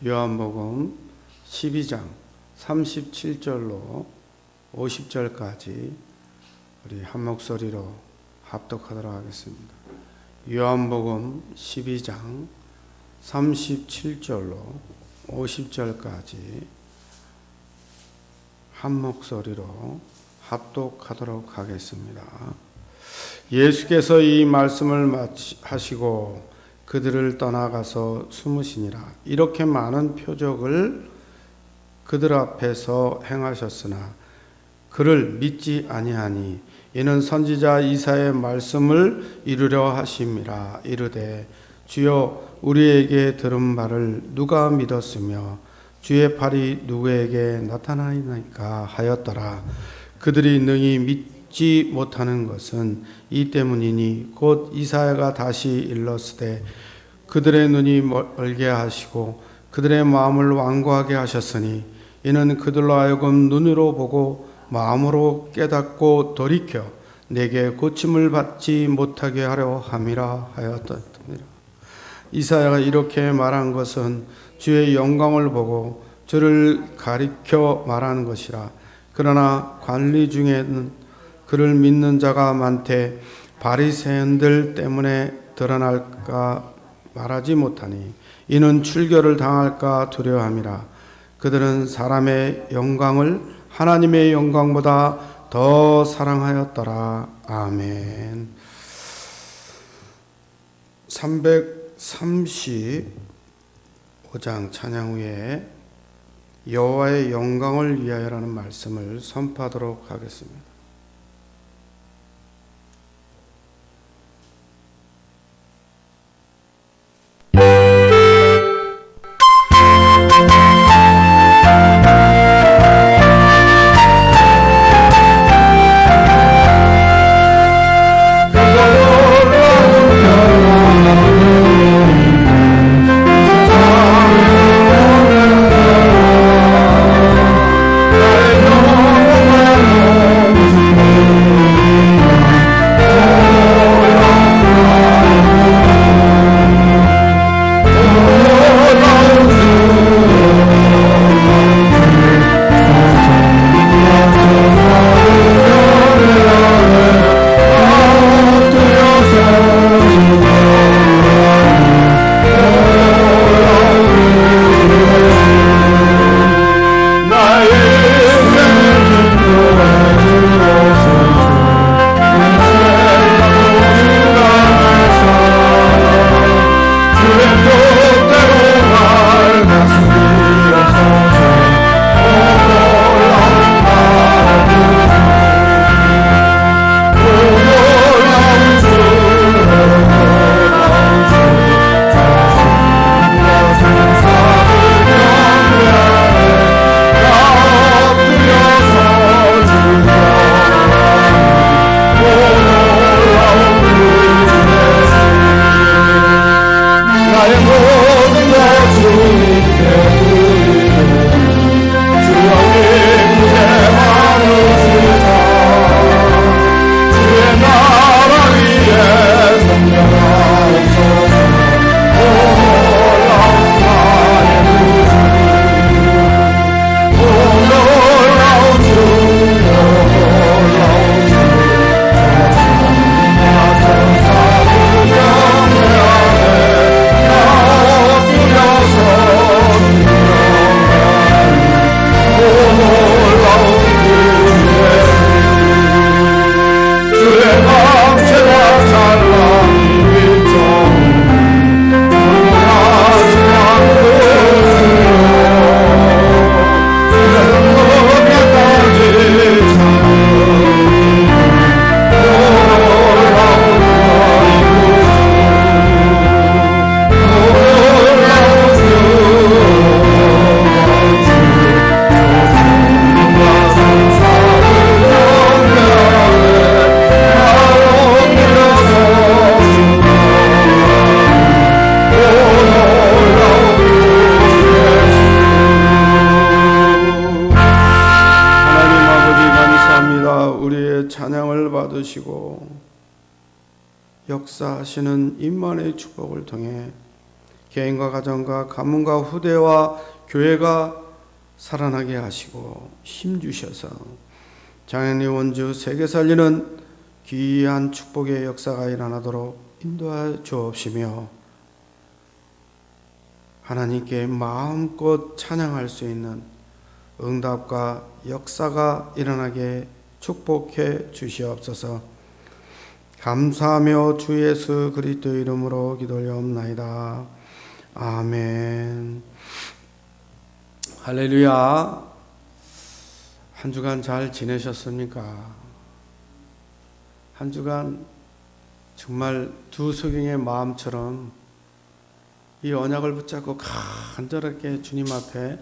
요한복음 12장 37절로 50절까지 우리 한 목소리로 합독하도록 하겠습니다. 요한복음 12장 37절로 50절까지 한 목소리로 합독하도록 하겠습니다. 예수께서 이 말씀을 하시고 그들을 떠나가서 숨으시니라. 이렇게 많은 표적을 그들 앞에서 행하셨으나 그를 믿지 아니하니 이는 선지자 이사야의 말씀을 이루려 하심이라. 이르되 주여 우리에게 들은 바를 누가 믿었으며 주의 팔이 누구에게 나타나니까 하였더라. 그들이 능히 믿지 못하는 것은 이 때문이니 곧 이사야가 다시 일렀으되 그들의 눈이 멀게 하시고 그들의 마음을 완고하게 하셨으니 이는 그들로 하여금 눈으로 보고 마음으로 깨닫고 돌이켜 내게 고침을 받지 못하게 하려 함이라 하였더라. 이사야가 이렇게 말한 것은 주의 영광을 보고 주를 가리켜 말하는 것이라. 그러나 관리 중에는 그를 믿는 자가 많되 바리새인들 때문에 드러날까 말하지 못하니 이는 출교를 당할까 두려워함이라. 그들은 사람의 영광을 하나님의 영광보다 더 사랑하였더라. 아멘. 335장 찬양 후에 여호와의 영광을 위하여라는 말씀을 선포하도록 하겠습니다. 역사하시는 임만의 축복을 통해 개인과 가정과 가문과 후대와 교회가 살아나게 하시고 힘주셔서 장애인 원주 세계 살리는 귀한 축복의 역사가 일어나도록 인도하여 주옵시며 하나님께 마음껏 찬양할 수 있는 응답과 역사가 일어나게 축복해 주시옵소서. 감사하며 주 예수 그리스도 이름으로 기도하옵나이다. 아멘. 할렐루야. 한 주간 잘 지내셨습니까? 한 주간 정말 두 소경의 마음처럼 이 언약을 붙잡고 간절하게 주님 앞에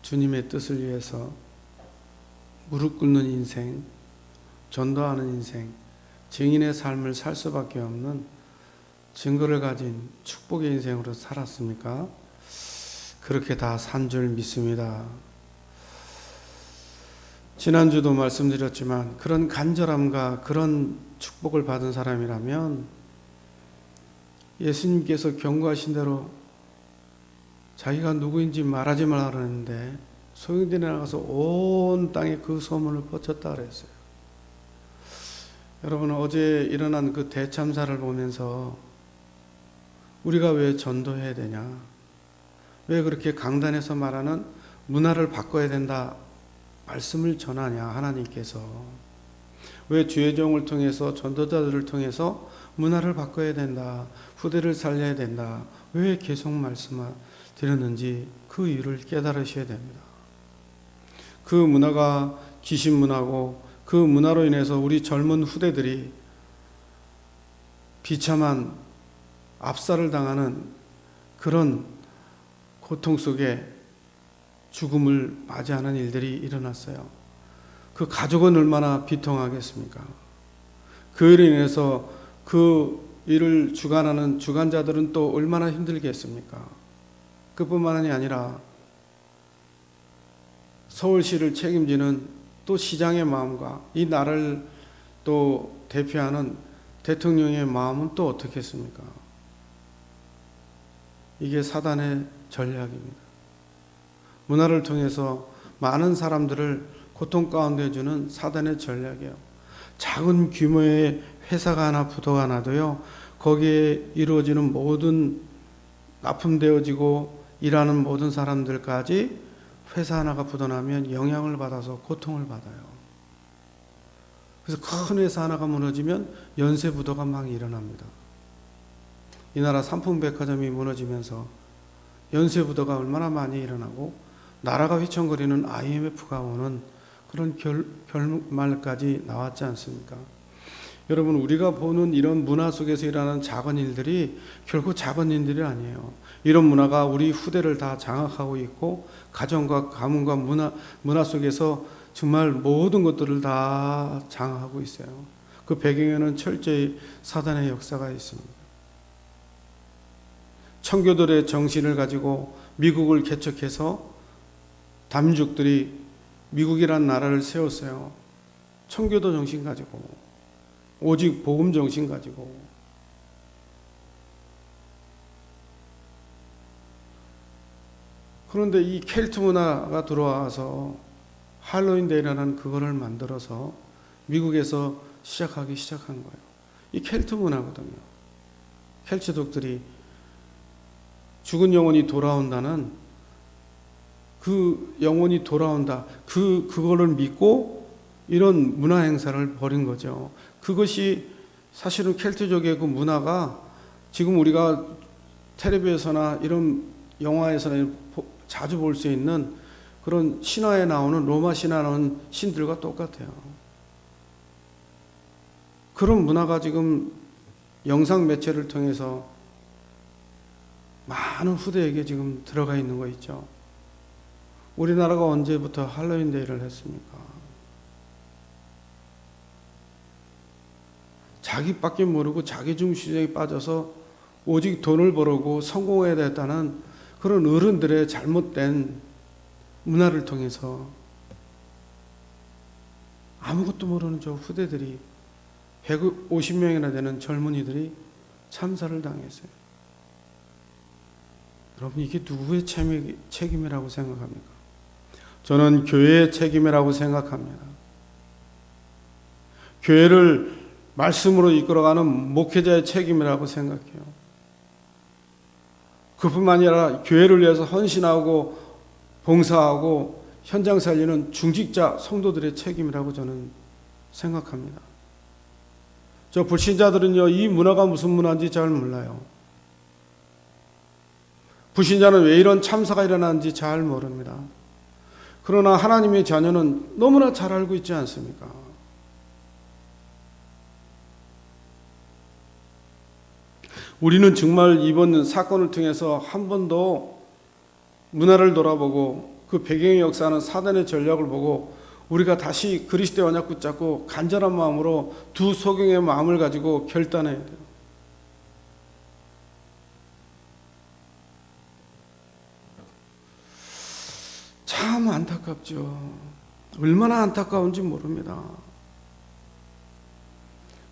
주님의 뜻을 위해서 무릎 꿇는 인생, 전도하는 인생, 증인의 삶을 살 수밖에 없는 증거를 가진 축복의 인생으로 살았습니까? 그렇게 다 산 줄 믿습니다. 지난주도 말씀드렸지만 그런 간절함과 그런 축복을 받은 사람이라면 예수님께서 경고하신 대로 자기가 누구인지 말하지 말라 그러는데 소경들이 나가서 온 땅에 그 소문을 퍼쳤다 그랬어요. 여러분, 어제 일어난 그 대참사를 보면서 우리가 왜 전도해야 되냐? 왜 그렇게 강단에서 말하는 문화를 바꿔야 된다 말씀을 전하냐? 하나님께서 왜 주의 종을 통해서 전도자들을 통해서 문화를 바꿔야 된다, 후대를 살려야 된다, 왜 계속 말씀드렸는지 그 이유를 깨달으셔야 됩니다. 그 문화가 귀신 문화고 그 문화로 인해서 우리 젊은 후대들이 비참한 압살을 당하는 그런 고통 속에 죽음을 맞이하는 일들이 일어났어요. 그 가족은 얼마나 비통하겠습니까? 그 일로 인해서 그 일을 주관하는 주관자들은 또 얼마나 힘들겠습니까? 그뿐만이 아니라 서울시를 책임지는 또 시장의 마음과 이 나라를 또 대표하는 대통령의 마음은 또 어떻겠습니까? 이게 사단의 전략입니다. 문화를 통해서 많은 사람들을 고통 가운데 주는 사단의 전략이에요. 작은 규모의 회사가 하나, 부도가 나도요, 거기에 이루어지는 모든 납품되어지고 일하는 모든 사람들까지 회사 하나가 부도나면 영향을 받아서 고통을 받아요. 그래서 큰 회사 하나가 무너지면 연쇄 부도가 막 일어납니다. 이 나라 삼풍백화점이 무너지면서 연쇄 부도가 얼마나 많이 일어나고 나라가 휘청거리는 IMF가 오는 그런 결말까지 나왔지 않습니까? 여러분, 우리가 보는 이런 문화 속에서 일어나는 작은 일들이 결국 작은 일들이 아니에요. 이런 문화가 우리 후대를 다 장악하고 있고 가정과 가문과 문화 속에서 정말 모든 것들을 다 장악하고 있어요. 그 배경에는 철저히 사단의 역사가 있습니다. 청교도의 정신을 가지고 미국을 개척해서 다민족들이 미국이라는 나라를 세웠어요. 청교도 정신 가지고, 오직 복음 정신 가지고. 그런데 이 켈트 문화가 들어와서 할로윈 데이라는 그거를 만들어서 미국에서 시작한 거예요. 이 켈트 문화거든요. 켈트족들이 죽은 영혼이 돌아온다는, 그 영혼이 돌아온다, 그거를 믿고 이런 문화 행사를 벌인 거죠. 그것이 사실은 켈트족의 그 문화가 지금 우리가 텔레비에서나 이런 영화에서나 자주 볼 수 있는 그런 신화에 나오는, 로마 신화에 나오는 신들과 똑같아요. 그런 문화가 지금 영상 매체를 통해서 많은 후대에게 지금 들어가 있는 거 있죠. 우리나라가 언제부터 할로윈 데이를 했습니까? 자기밖에 모르고 자기 중심에 빠져서 오직 돈을 벌고 성공해야 됐다는 그런 어른들의 잘못된 문화를 통해서 아무것도 모르는 저 후대들이 150명이나 되는 젊은이들이 참사를 당했어요. 여러분, 이게 누구의 책임이라고 생각합니까? 저는 교회의 책임이라고 생각합니다. 교회를 말씀으로 이끌어가는 목회자의 책임이라고 생각해요. 그뿐만 아니라 교회를 위해서 헌신하고 봉사하고 현장 살리는 중직자 성도들의 책임이라고 저는 생각합니다. 저 불신자들은요, 이 문화가 무슨 문화인지 잘 몰라요. 불신자는 왜 이런 참사가 일어나는지 잘 모릅니다. 그러나 하나님의 자녀는 너무나 잘 알고 있지 않습니까? 우리는 정말 이번 사건을 통해서 한 번 더 문화를 돌아보고 그 배경의 역사는 사단의 전략을 보고 우리가 다시 그리스도의 언약 붙잡고 간절한 마음으로 두 소경의 마음을 가지고 결단해야 돼요. 참 안타깝죠. 얼마나 안타까운지 모릅니다.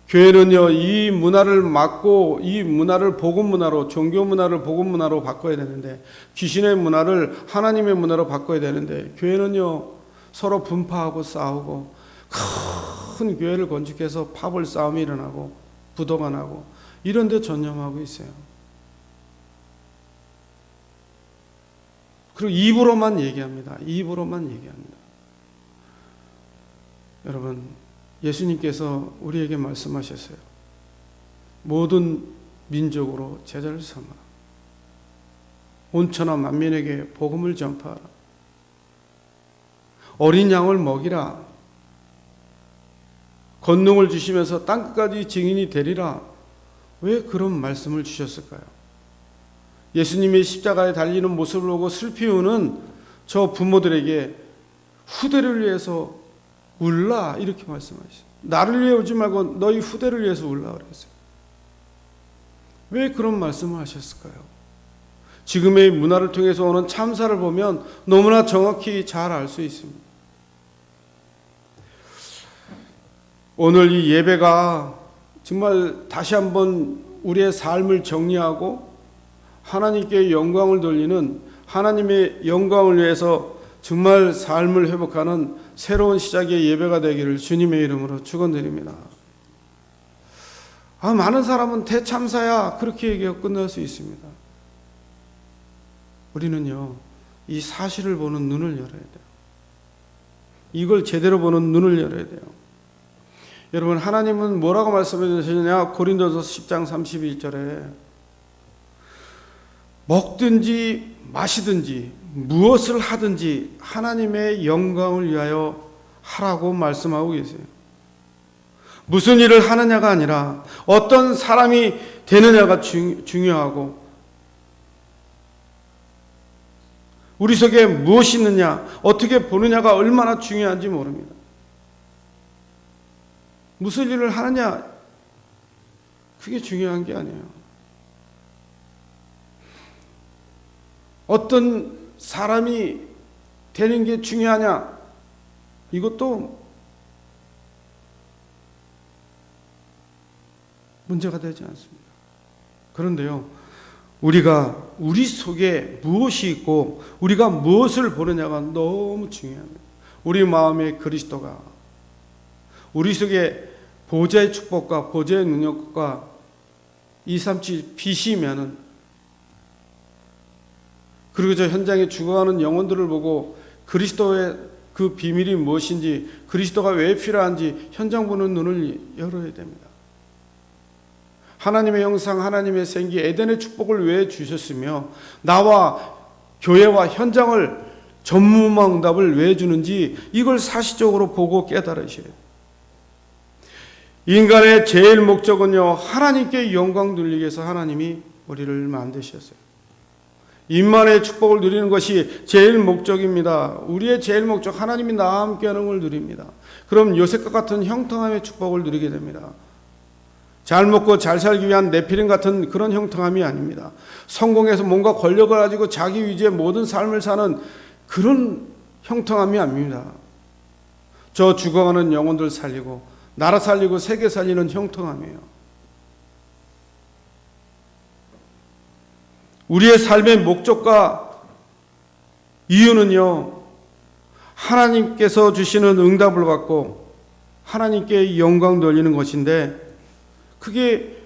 교회는요, 이 문화를 막고 이 문화를 복음 문화로, 종교 문화를 복음 문화로 바꿔야 되는데, 귀신의 문화를 하나님의 문화로 바꿔야 되는데, 교회는요 서로 분파하고 싸우고 큰 교회를 건축해서 파벌 싸움이 일어나고 부도가 나고 이런 데 전념하고 있어요. 그리고 입으로만 얘기합니다. 입으로만 얘기합니다. 여러분, 예수님께서 우리에게 말씀하셨어요. 모든 민족으로 제자를 삼아라. 온 천하 만민에게 복음을 전파하라. 어린 양을 먹이라. 권능을 주시면서 땅끝까지 증인이 되리라. 왜 그런 말씀을 주셨을까요? 예수님의 십자가에 달리는 모습을 보고 슬피 우는 저 부모들에게 후대를 위해서 울라, 이렇게 말씀하셨어요. 나를 위해 울지 말고 너희 후대를 위해서 울라 그랬어요. 왜 그런 말씀을 하셨을까요? 지금의 문화를 통해서 오는 참사를 보면 너무나 정확히 잘 알 수 있습니다. 오늘 이 예배가 정말 다시 한번 우리의 삶을 정리하고 하나님께 영광을 돌리는, 하나님의 영광을 위해서 정말 삶을 회복하는 새로운 시작의 예배가 되기를 주님의 이름으로 축원드립니다. 많은 사람은 대참사야 그렇게 얘기하고 끝날 수 있습니다. 우리는요, 이 사실을 보는 눈을 열어야 돼요. 이걸 제대로 보는 눈을 열어야 돼요. 여러분, 하나님은 뭐라고 말씀해 주시느냐? 고린도서 10장 31절에 먹든지 마시든지 무엇을 하든지 하나님의 영광을 위하여 하라고 말씀하고 계세요. 무슨 일을 하느냐가 아니라 어떤 사람이 되느냐가 중요하고, 우리 속에 무엇이 있느냐, 어떻게 보느냐가 얼마나 중요한지 모릅니다. 무슨 일을 하느냐, 그게 중요한 게 아니에요. 어떤 사람이 되는 게 중요하냐, 이것도 문제가 되지 않습니다. 그런데요, 우리가 우리 속에 무엇이 있고 우리가 무엇을 보느냐가 너무 중요합니다. 우리 마음에 그리스도가, 우리 속에 보좌의 축복과 보좌의 능력과 237 빛이면은, 그리고 저 현장에 죽어가는 영혼들을 보고 그리스도의 그 비밀이 무엇인지, 그리스도가 왜 필요한지 현장 보는 눈을 열어야 됩니다. 하나님의 형상, 하나님의 생기, 에덴의 축복을 왜 주셨으며 나와 교회와 현장을 전무망답을 왜 주는지 이걸 사실적으로 보고 깨달으셔야 돼요. 인간의 제일 목적은요, 하나님께 영광 돌리기 위해서 하나님이 우리를 만드셨어요. 인만의 축복을 누리는 것이 제일 목적입니다. 우리의 제일 목적, 하나님이 나와 함께하는 걸 누립니다. 그럼 요셉과 같은 형통함의 축복을 누리게 됩니다. 잘 먹고 잘 살기 위한 네피림 같은 그런 형통함이 아닙니다. 성공해서 뭔가 권력을 가지고 자기 위주의 모든 삶을 사는 그런 형통함이 아닙니다. 저 죽어가는 영혼들 살리고 나라 살리고 세계 살리는 형통함이에요. 우리의 삶의 목적과 이유는요, 하나님께서 주시는 응답을 받고 하나님께 영광 돌리는 것인데, 그게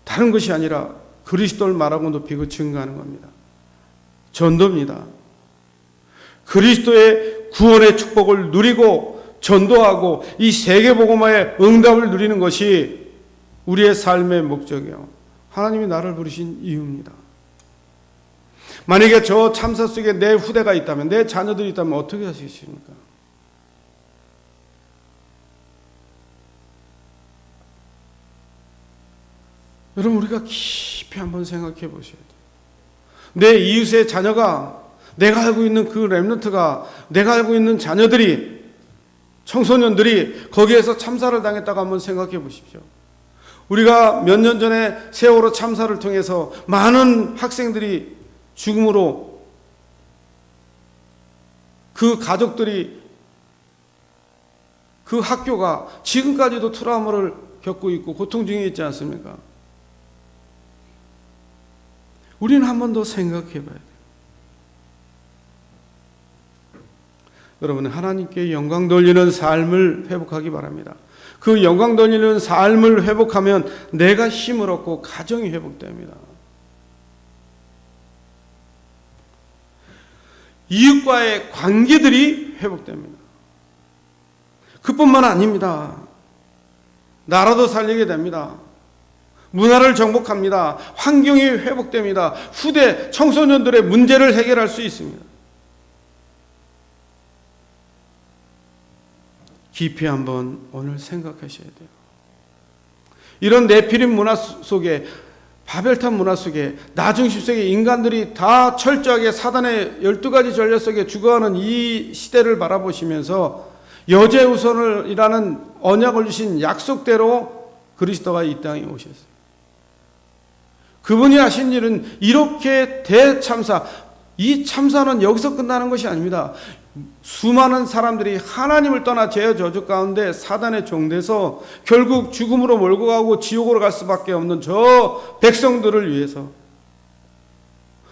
다른 것이 아니라 그리스도를 말하고 높이고 증거하는 겁니다. 전도입니다. 그리스도의 구원의 축복을 누리고 전도하고 이 세계복음화의 응답을 누리는 것이 우리의 삶의 목적이에요. 하나님이 나를 부르신 이유입니다. 만약에 저 참사 속에 내 후대가 있다면, 내 자녀들이 있다면 어떻게 하시겠습니까? 여러분, 우리가 깊이 한번 생각해 보셔야 돼요. 내 이웃의 자녀가, 내가 알고 있는 그 렘넌트가, 내가 알고 있는 자녀들이, 청소년들이 거기에서 참사를 당했다고 한번 생각해 보십시오. 우리가 몇 년 전에 세월호 참사를 통해서 많은 학생들이 죽음으로, 그 가족들이, 그 학교가 지금까지도 트라우마를 겪고 있고 고통 중에 있지 않습니까? 우리는 한 번 더 생각해 봐야 돼요. 여러분, 하나님께 영광 돌리는 삶을 회복하기 바랍니다. 그 영광 돌리는 삶을 회복하면 내가 힘을 얻고 가정이 회복됩니다. 이웃과의 관계들이 회복됩니다. 그뿐만 아닙니다. 나라도 살리게 됩니다. 문화를 정복합니다. 환경이 회복됩니다. 후대 청소년들의 문제를 해결할 수 있습니다. 깊이 한번 오늘 생각하셔야 돼요. 이런 네피림 문화 속에, 바벨탑 문화 속에, 나중심 속에 인간들이 다 철저하게 사단의 12가지 전략 속에 죽어가는 이 시대를 바라보시면서 여제우선이라는 언약을 주신 약속대로 그리스도가 이 땅에 오셨어요. 그분이 하신 일은 이렇게 대참사, 이 참사는 여기서 끝나는 것이 아닙니다. 수많은 사람들이 하나님을 떠나 죄의 저주 가운데 사단의 종돼서 결국 죽음으로 몰고 가고 지옥으로 갈 수밖에 없는 저 백성들을 위해서,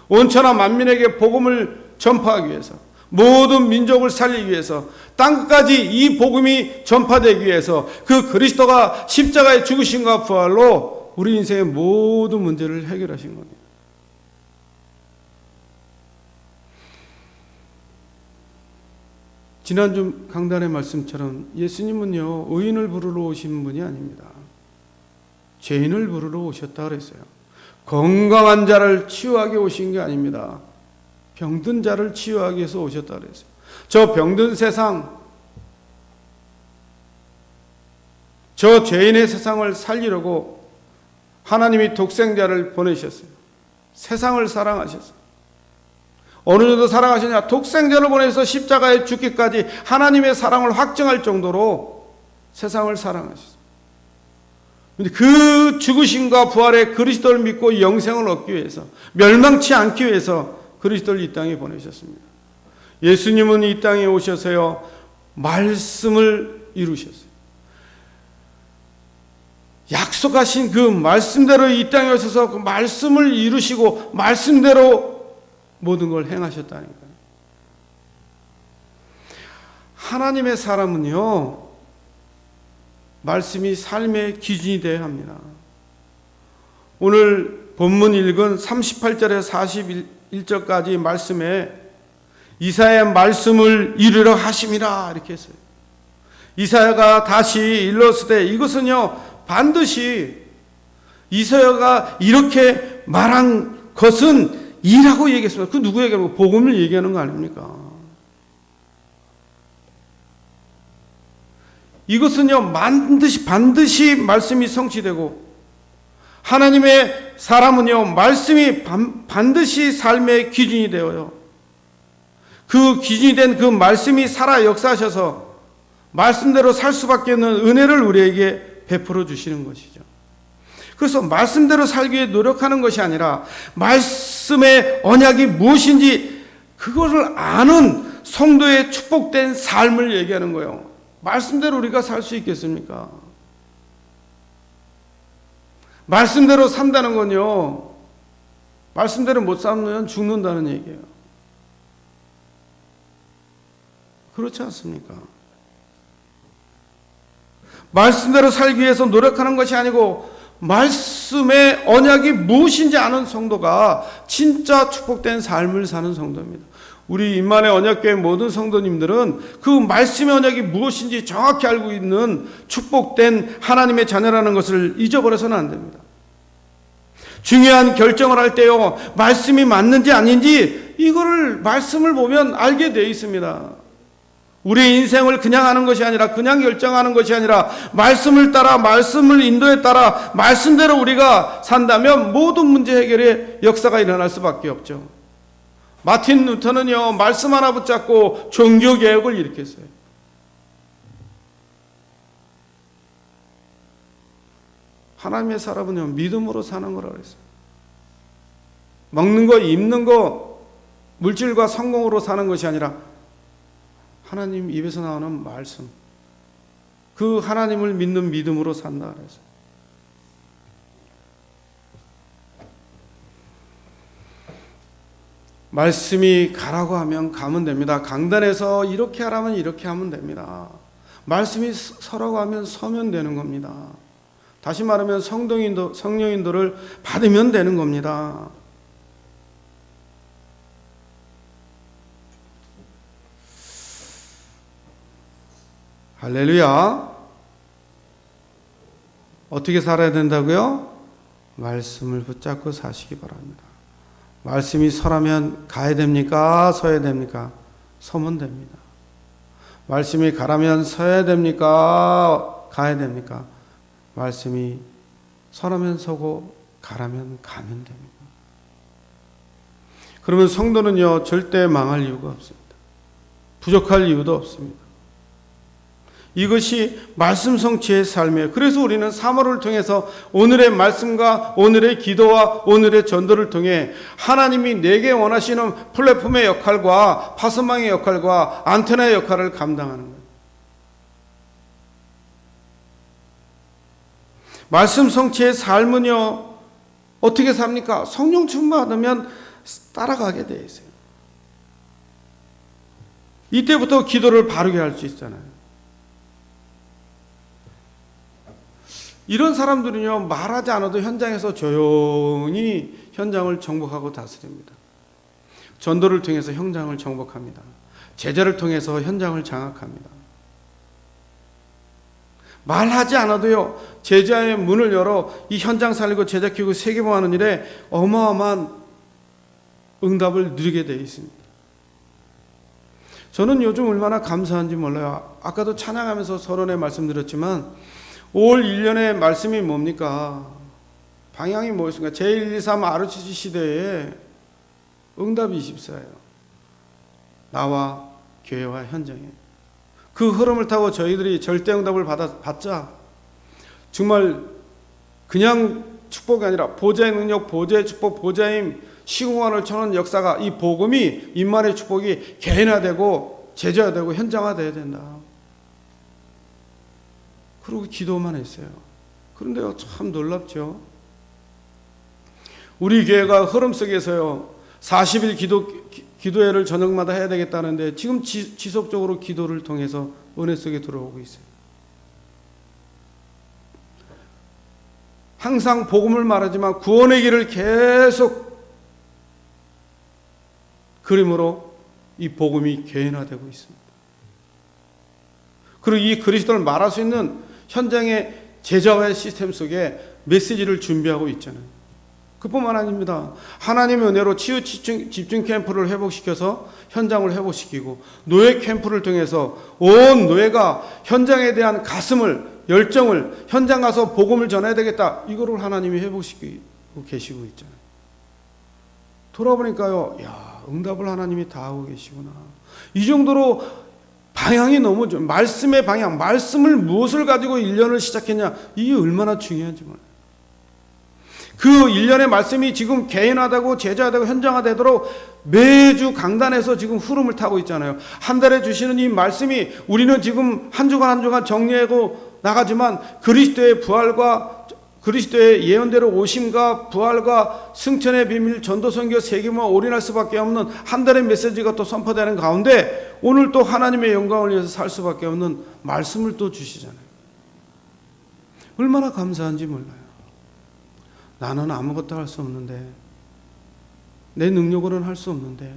온천하 만민에게 복음을 전파하기 위해서, 모든 민족을 살리기 위해서, 땅끝까지 이 복음이 전파되기 위해서 그 그리스도가 십자가의 죽으심과 부활로 우리 인생의 모든 문제를 해결하신 겁니다. 지난주 강단의 말씀처럼 예수님은요, 의인을 부르러 오신 분이 아닙니다. 죄인을 부르러 오셨다 그랬어요. 건강한 자를 치유하게 오신 게 아닙니다. 병든 자를 치유하기 위해서 오셨다 그랬어요. 저 병든 세상, 저 죄인의 세상을 살리려고 하나님이 독생자를 보내셨어요. 세상을 사랑하셨어요. 어느 정도 사랑하시냐? 독생자를 보내서 십자가에 죽기까지 하나님의 사랑을 확증할 정도로 세상을 사랑하셨어요. 그런데 그 죽으심과 부활의 그리스도를 믿고 영생을 얻기 위해서, 멸망치 않기 위해서 그리스도를 이 땅에 보내셨습니다. 예수님은 이 땅에 오셔서요, 말씀을 이루셨어요. 약속하신 그 말씀대로 이 땅에 오셔서 그 말씀을 이루시고 말씀대로 모든 걸 행하셨다니까요. 하나님의 사람은요, 말씀이 삶의 기준이 되어야 합니다. 오늘 본문 읽은 38절에서 41절까지 말씀에 이사야의 말씀을 이루려 하심이라 이렇게 했어요. 이사야가 다시 일렀을 이것은요, 반드시 이사야가 이렇게 말한 것은 이라고 얘기했습니다. 그 누구 얘기하는 거? 복음을 얘기하는 거 아닙니까? 이것은요, 반드시 말씀이 성취되고, 하나님의 사람은요, 말씀이 반드시 삶의 기준이 되어요. 그 기준이 된 그 말씀이 살아 역사하셔서 말씀대로 살 수밖에 없는 은혜를 우리에게 베풀어 주시는 것이죠. 그래서 말씀대로 살기 위해 노력하는 것이 아니라 말씀의 언약이 무엇인지 그것을 아는 성도의 축복된 삶을 얘기하는 거예요. 말씀대로 우리가 살 수 있겠습니까? 말씀대로 산다는 건요, 말씀대로 못 살면 죽는다는 얘기예요. 그렇지 않습니까? 말씀대로 살기 위해서 노력하는 것이 아니고 말씀의 언약이 무엇인지 아는 성도가 진짜 축복된 삶을 사는 성도입니다. 우리 임만의 언약교회 모든 성도님들은 그 말씀의 언약이 무엇인지 정확히 알고 있는 축복된 하나님의 자녀라는 것을 잊어버려서는 안 됩니다. 중요한 결정을 할 때요, 말씀이 맞는지 아닌지 이거를 말씀을 보면 알게 되어 있습니다. 우리 인생을 그냥 하는 것이 아니라, 그냥 결정하는 것이 아니라 말씀을 따라, 말씀을 인도에 따라 말씀대로 우리가 산다면 모든 문제 해결의 역사가 일어날 수밖에 없죠. 마틴 루터는요, 말씀 하나 붙잡고 종교개혁을 일으켰어요. 하나님의 사람은요, 믿음으로 사는 거라고 했어요. 먹는 거, 입는 거, 물질과 성공으로 사는 것이 아니라 하나님 입에서 나오는 말씀, 그 하나님을 믿는 믿음으로 산다 그래서. 말씀이 가라고 하면 가면 됩니다. 강단에서 이렇게 하라면 이렇게 하면 됩니다. 말씀이 서라고 하면 서면 되는 겁니다. 다시 말하면 성령인도를 받으면 되는 겁니다. 할렐루야. 어떻게 살아야 된다고요? 말씀을 붙잡고 사시기 바랍니다. 말씀이 서라면 가야 됩니까? 서야 됩니까? 서면 됩니다. 말씀이 가라면 서야 됩니까? 가야 됩니까? 말씀이 서라면 서고 가라면 가면 됩니다. 그러면 성도는요, 절대 망할 이유가 없습니다. 부족할 이유도 없습니다. 이것이 말씀 성취의 삶이에요. 그래서 우리는 사모를 통해서 오늘의 말씀과 오늘의 기도와 오늘의 전도를 통해 하나님이 내게 원하시는 플랫폼의 역할과 파선망의 역할과 안테나의 역할을 감당하는 거예요. 말씀 성취의 삶은요, 어떻게 삽니까? 성령 충만하면 따라가게 돼 있어요. 이때부터 기도를 바르게 할 수 있잖아요. 이런 사람들은요, 말하지 않아도 현장에서 조용히 현장을 정복하고 다스립니다. 전도를 통해서 현장을 정복합니다. 제자를 통해서 현장을 장악합니다. 말하지 않아도요, 제자의 문을 열어 이 현장 살리고 제자 키우고 세계화하는 일에 어마어마한 응답을 누리게 되어 있습니다. 저는 요즘 얼마나 감사한지 몰라요. 아까도 찬양하면서 서론에 말씀드렸지만 5월 1년의 말씀이 뭡니까? 방향이 뭐였습니까? 제123 RCC 시대에 응답이 24예요. 나와 교회와 현장에. 그 흐름을 타고 저희들이 절대 응답을 받자 정말 그냥 축복이 아니라 보좌의 능력, 보좌의 축복, 보좌의 힘, 시공간을 쳐놓은 역사가, 이 복음이, 임만의 축복이 개인화되고 제자화되고 현장화되어야 된다. 그리고 기도만 했어요. 그런데요, 참 놀랍죠. 우리 교회가 흐름 속에서요, 40일 기도회를 저녁마다 해야 되겠다는데 지금 지속적으로 기도를 통해서 은혜 속에 들어오고 있어요. 항상 복음을 말하지만 구원의 길을 계속 그림으로 이 복음이 개인화되고 있습니다. 그리고 이 그리스도를 말할 수 있는 현장의 제자화의 시스템 속에 메시지를 준비하고 있잖아요. 그뿐만 아닙니다. 하나님의 은혜로 치유 집중 캠프를 회복시켜서 현장을 회복시키고, 노예 캠프를 통해서 온 노예가 현장에 대한 가슴을, 열정을, 현장 가서 복음을 전해야 되겠다, 이거를 하나님이 회복시키고 계시고 있잖아요. 돌아보니까요, 야, 응답을 하나님이 다 하고 계시구나. 이 정도로 방향이 너무 좋아요. 말씀의 방향, 말씀을 무엇을 가지고 1년을 시작했냐, 이게 얼마나 중요한지 몰라요. 그 1년의 말씀이 지금 개인화되고 제자화되고 현장화되도록 매주 강단에서 지금 흐름을 타고 있잖아요. 한 달에 주시는 이 말씀이, 우리는 지금 한 주간 한 주간 정리하고 나가지만 그리스도의 부활과 그리스도의 예언대로 오심과 부활과 승천의 비밀, 전도 선교 세계만 올인할 수밖에 없는 한 달의 메시지가 또 선포되는 가운데 오늘 또 하나님의 영광을 위해서 살 수밖에 없는 말씀을 또 주시잖아요. 얼마나 감사한지 몰라요. 나는 아무것도 할 수 없는데, 내 능력으로는 할 수 없는데,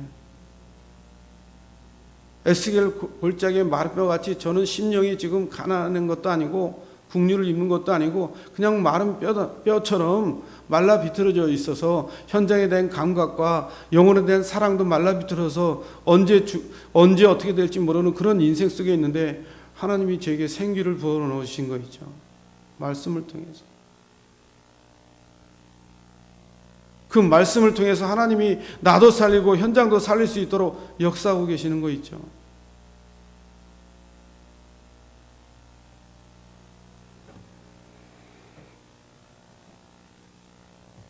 에스겔 골짜기의 마르뼈같이 저는 심령이 지금 가난한 것도 아니고 국류를 입는 것도 아니고 그냥 마른 뼈처럼 말라 비틀어져 있어서 현장에 대한 감각과 영혼에 대한 사랑도 말라 비틀어서 언제 어떻게 될지 모르는 그런 인생 속에 있는데 하나님이 제게 생기를 부어 넣으신 거 있죠. 말씀을 통해서. 그 말씀을 통해서 하나님이 나도 살리고 현장도 살릴 수 있도록 역사하고 계시는 거 있죠.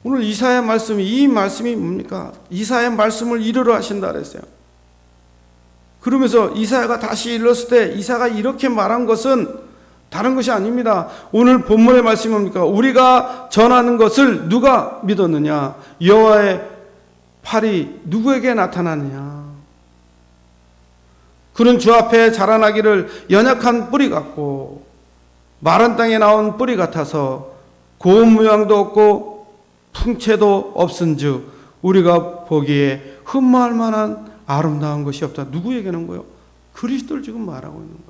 오늘 이사야 이 말씀이 뭡니까? 이사야 말씀을 이루러 하신다 그랬어요. 그러면서 이사야가 다시 일렀을 때 이사야가 이렇게 말한 것은 다른 것이 아닙니다. 오늘 본문의 말씀이 뭡니까? 우리가 전하는 것을 누가 믿었느냐? 여호와의 팔이 누구에게 나타나느냐? 그는 주 앞에 자라나기를 연약한 뿌리 같고 마른 땅에 나온 뿌리 같아서 고운 모양도 없고 풍채도 없은즉 우리가 보기에 흠모할 만한 아름다운 것이 없다. 누구 얘기하는 거예요? 그리스도를 지금 말하고 있는 거예요.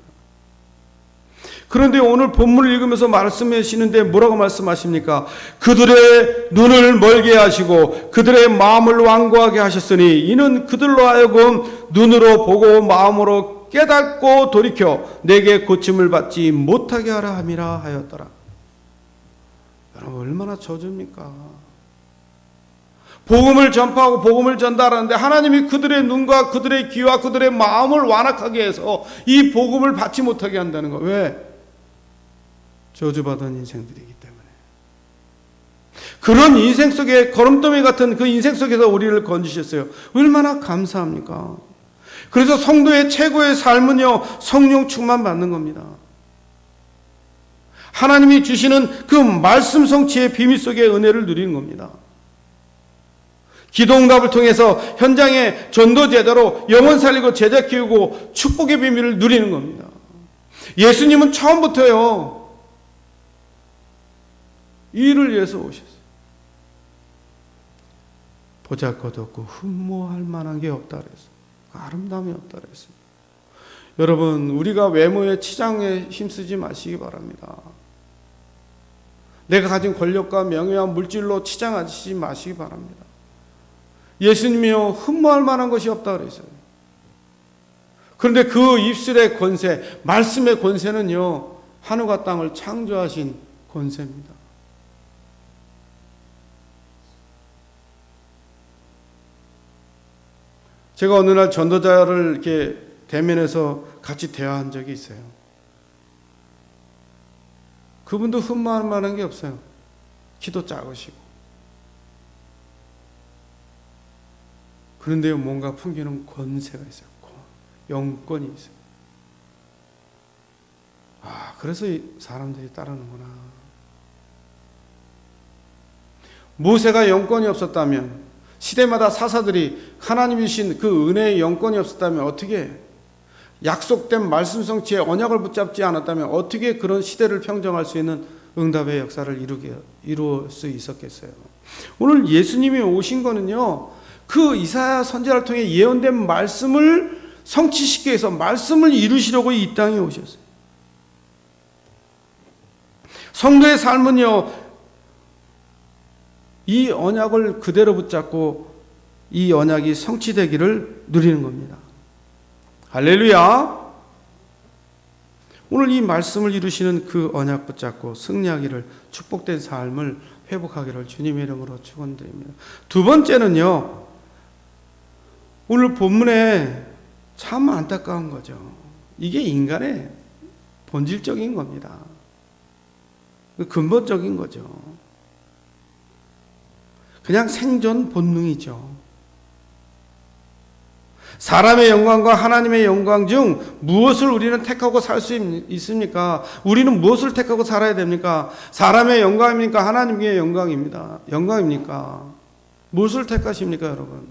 그런데 오늘 본문을 읽으면서 말씀하시는데 뭐라고 말씀하십니까? 그들의 눈을 멀게 하시고 그들의 마음을 완고하게 하셨으니 이는 그들로 하여금 눈으로 보고 마음으로 깨닫고 돌이켜 내게 고침을 받지 못하게 하라 함이라 하였더라. 여러분 얼마나 저주입니까? 복음을 전파하고 복음을 전달하는데 하나님이 그들의 눈과 그들의 귀와 그들의 마음을 완악하게 해서 이 복음을 받지 못하게 한다는 거. 왜? 저주받은 인생들이기 때문에. 그런 인생 속에 거름더미 같은 그 인생 속에서 우리를 건지셨어요. 얼마나 감사합니까? 그래서 성도의 최고의 삶은요, 성령 충만 받는 겁니다. 하나님이 주시는 그 말씀 성취의 비밀 속의 은혜를 누리는 겁니다. 기도응답을 통해서 현장에 전도 제대로 영혼 살리고 제자 키우고 축복의 비밀을 누리는 겁니다. 예수님은 처음부터요, 이 일을 위해서 오셨어요. 보잘것없고 흠모할 만한 게 없다 그랬어요. 아름다움이 없다 그랬어요. 여러분, 우리가 외모의 치장에 힘쓰지 마시기 바랍니다. 내가 가진 권력과 명예와 물질로 치장하지 마시기 바랍니다. 예수님이요, 흠모할 만한 것이 없다 그랬어요. 그런데 그 입술의 권세, 말씀의 권세는요, 하늘과 땅을 창조하신 권세입니다. 제가 어느 날 전도자를 이렇게 대면해서 같이 대화한 적이 있어요. 그분도 흠모할 만한 게 없어요. 키도 작으시고. 그런데 뭔가 풍기는 권세가 있어요. 영권이 있어요. 아, 그래서 사람들이 따르는구나. 모세가 영권이 없었다면, 시대마다 사사들이 하나님이 주신 그 은혜의 영권이 없었다면 어떻게, 약속된 말씀 성취에 언약을 붙잡지 않았다면 어떻게 그런 시대를 평정할 수 있는 응답의 역사를 이루어 수 있었겠어요. 오늘 예수님이 오신 거는요, 그 이사야 선지자를 통해 예언된 말씀을 성취시키기 위해서 말씀을 이루시려고 이 땅에 오셨어요. 성도의 삶은요, 이 언약을 그대로 붙잡고 이 언약이 성취되기를 누리는 겁니다. 할렐루야. 오늘 이 말씀을 이루시는 그 언약 붙잡고 승리하기를, 축복된 삶을 회복하기를 주님의 이름으로 축원드립니다. 두 번째는요, 오늘 본문에 참 안타까운 거죠. 이게 인간의 본질적인 겁니다. 근본적인 거죠. 그냥 생존 본능이죠. 사람의 영광과 하나님의 영광 중 무엇을 우리는 택하고 살 수 있습니까? 우리는 무엇을 택하고 살아야 됩니까? 사람의 영광입니까? 하나님의 영광입니다. 영광입니까? 무엇을 택하십니까, 여러분?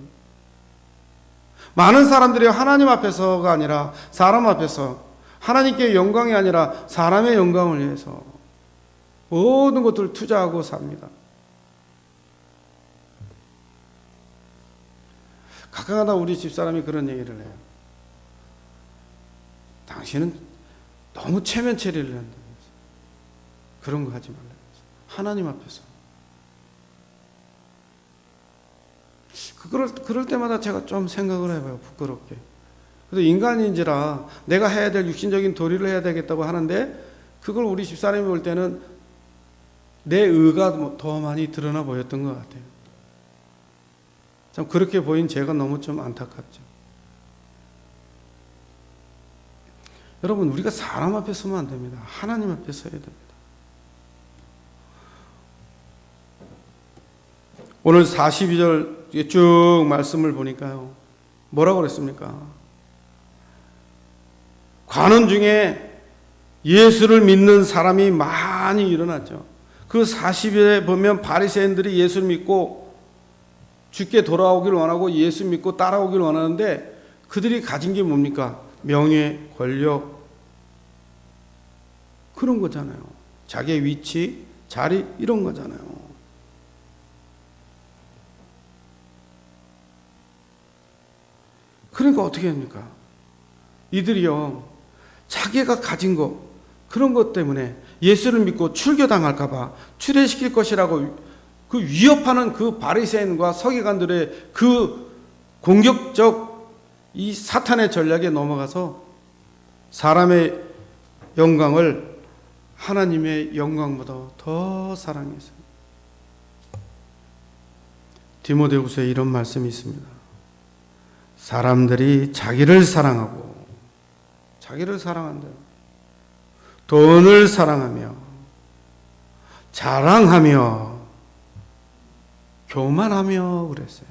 많은 사람들이 하나님 앞에서가 아니라 사람 앞에서, 하나님께 영광이 아니라 사람의 영광을 위해서 모든 것들을 투자하고 삽니다. 가끔가다 우리 집사람이 그런 얘기를 해요. 당신은 너무 체면 처리를 한다면서. 그런 거 하지 말라면서. 하나님 앞에서. 그럴 때마다 제가 좀 생각을 해봐요. 부끄럽게. 그래서 인간인지라 내가 해야 될 육신적인 도리를 해야 되겠다고 하는데, 그걸 우리 집사람이 볼 때는 내 의가 더 많이 드러나 보였던 것 같아요. 참 그렇게 보인 제가 너무 좀 안타깝죠. 여러분, 우리가 사람 앞에 서면 안 됩니다. 하나님 앞에 서야 됩니다. 오늘 42절 쭉 말씀을 보니까요, 뭐라고 그랬습니까? 관원 중에 예수를 믿는 사람이 많이 일어났죠. 그 40일에 보면 바리새인들이 예수를 믿고 주께 돌아오길 원하고 예수 믿고 따라오길 원하는데, 그들이 가진 게 뭡니까? 명예, 권력, 그런 거잖아요. 자기의 위치, 자리, 이런 거잖아요. 그러니까 어떻게 합니까? 이들이요, 자기가 가진 거, 그런 것 때문에 예수를 믿고 출교당할까봐, 출애시킬 것이라고 그 위협하는 그 바리새인과 서기관들의 그 공격적 이 사탄의 전략에 넘어가서 사람의 영광을 하나님의 영광보다 더 사랑했어요. 디모데후서에 이런 말씀이 있습니다. 사람들이 자기를 사랑한대요. 돈을 사랑하며 자랑하며 교만하며 그랬어요.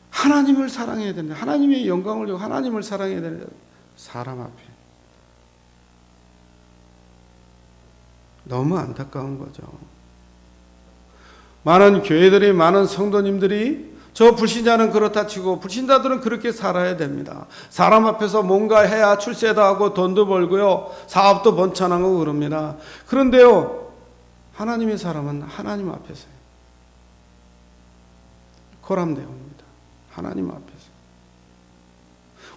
하나님을 사랑해야 된다. 하나님의 영광을 위해 하나님을 사랑해야 된다. 사람 앞에. 너무 안타까운 거죠. 많은 교회들이, 많은 성도님들이, 저 불신자는 그렇다 치고 불신자들은 그렇게 살아야 됩니다. 사람 앞에서 뭔가 해야 출세도 하고 돈도 벌고요, 사업도 번창하고 그럽니다. 그런데요, 하나님의 사람은 하나님 앞에서요. 코람데오입니다. 하나님 앞에서.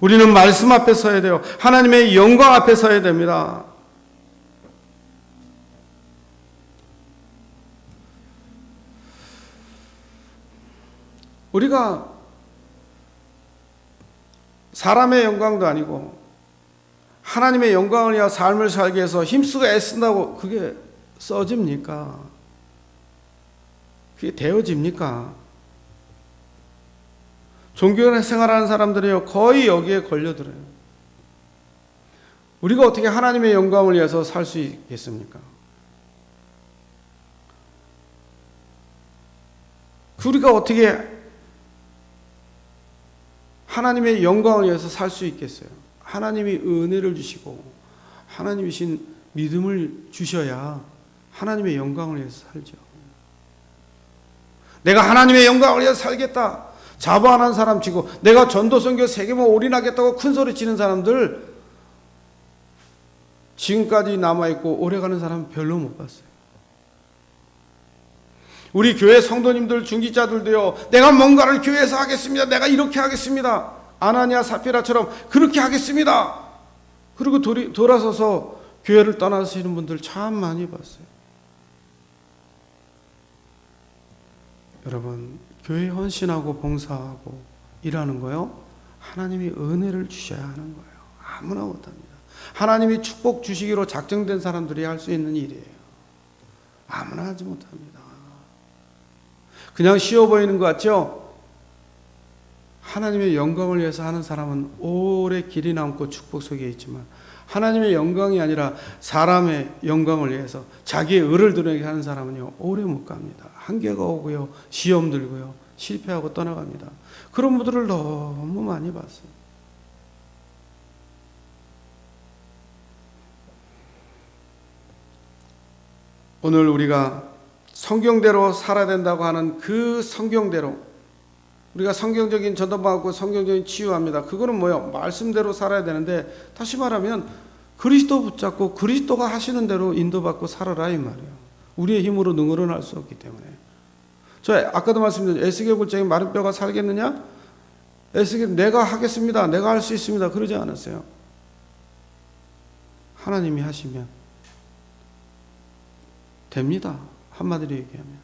우리는 말씀 앞에 서야 돼요. 하나님의 영광 앞에 서야 됩니다. 우리가 사람의 영광도 아니고 하나님의 영광을 위하여 삶을 살기 위해서 힘쓰고 애쓴다고 그게 써집니까? 그게 되어집니까? 종교 생활하는 사람들이요, 거의 여기에 걸려들어요. 우리가 어떻게 하나님의 영광을 위해서 살 수 있겠습니까? 우리가 어떻게 하나님의 영광을 위해서 살 수 있겠어요? 하나님이 은혜를 주시고 하나님이신 믿음을 주셔야 하나님의 영광을 위해서 살죠. 내가 하나님의 영광을 위해서 살겠다, 자부하는 사람 치고, 내가 전도선교 세계만 올인하겠다고 큰 소리 치는 사람들, 지금까지 남아있고 오래가는 사람은 별로 못 봤어요. 우리 교회 성도님들, 중직자들도요, 내가 뭔가를 교회에서 하겠습니다, 내가 이렇게 하겠습니다, 아나니아 사피라처럼 그렇게 하겠습니다, 그리고 돌아서서 교회를 떠나시는 분들 참 많이 봤어요. 여러분, 교회 헌신하고 봉사하고 일하는 거요, 하나님이 은혜를 주셔야 하는 거예요. 아무나 못합니다. 하나님이 축복 주시기로 작정된 사람들이 할 수 있는 일이에요. 아무나 하지 못합니다. 그냥 쉬워 보이는 것 같죠? 하나님의 영광을 위해서 하는 사람은 오래 길이 남고 축복 속에 있지만, 하나님의 영광이 아니라 사람의 영광을 위해서 자기의 의를 드러내게 하는 사람은요, 오래 못 갑니다. 한계가 오고요, 시험 들고요, 실패하고 떠나갑니다. 그런 분들을 너무 많이 봤어요. 오늘 우리가 성경대로 살아야 된다고 하는 그 성경대로, 우리가 성경적인 전도받고 성경적인 치유합니다. 그거는 뭐예요? 말씀대로 살아야 되는데, 다시 말하면 그리스도 붙잡고 그리스도가 하시는 대로 인도받고 살아라 이 말이에요. 우리의 힘으로 능으로는 할 수 없기 때문에. 저 아까도 말씀드렸죠. 에스겔 굴장에 마른 뼈가 살겠느냐? 에스겔 내가 하겠습니다. 내가 할 수 있습니다. 그러지 않았어요. 하나님이 하시면 됩니다. 한마디로 얘기하면.